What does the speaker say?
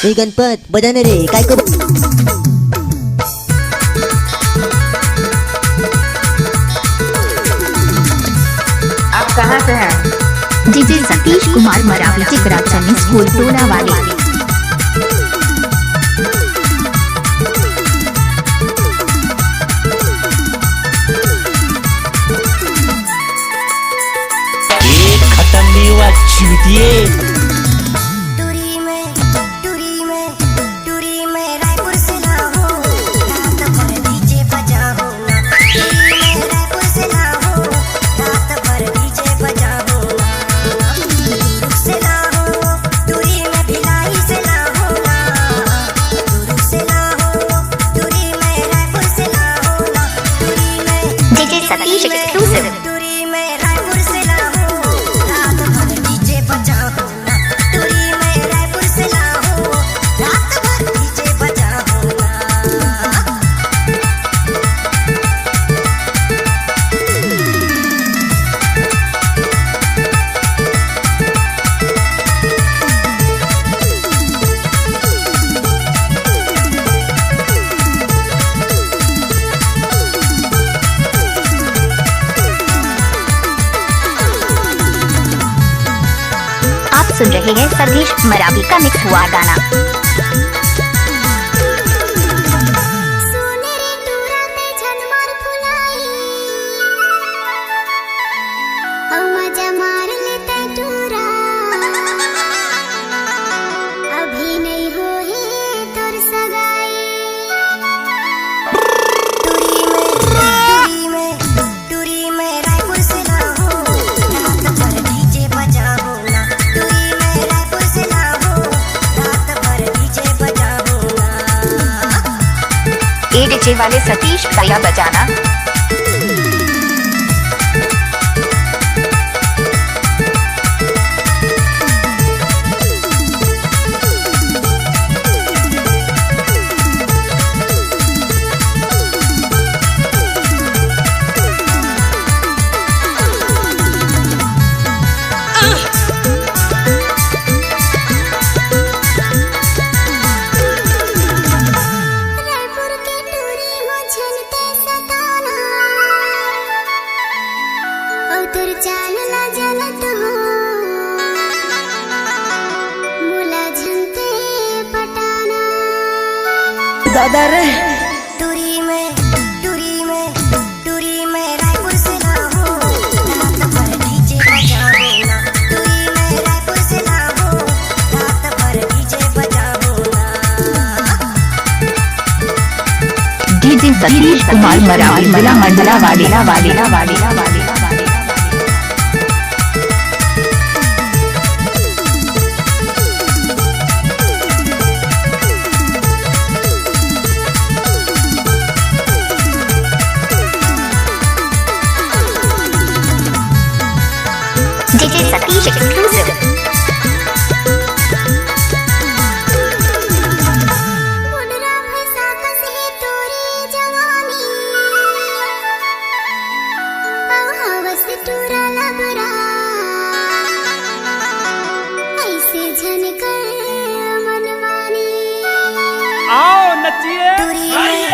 ए गणपत बजा ना रे काय करू। आप कहाँ से हैं? डीजे सतीश कुमार मरावी चित्राचरण स्कूल टोला वाले। खत्म नहीं हुआ चूतिए। सतीश एक्सक्लूसिव। आप सुन रहे हैं सतीश मरावी का मिक्स हुआ गाना। डीजे वाले सतीश भैया बजाना। दादा रे टूरी में रायपुर से लाओ, रात भर डीजे बजाओ ना। टूरी में रायपुर से लाओ, रात भर डीजे बजाओ ना। डीजे सतीश कुमार मरावी मंडला वाले। DJ Satish exclusive. मुडरा फंसा कसे तोरी जवानी, हवस टूरा लबरा, ऐसे झनकर मनमानी। आओ नचिए। टूरी में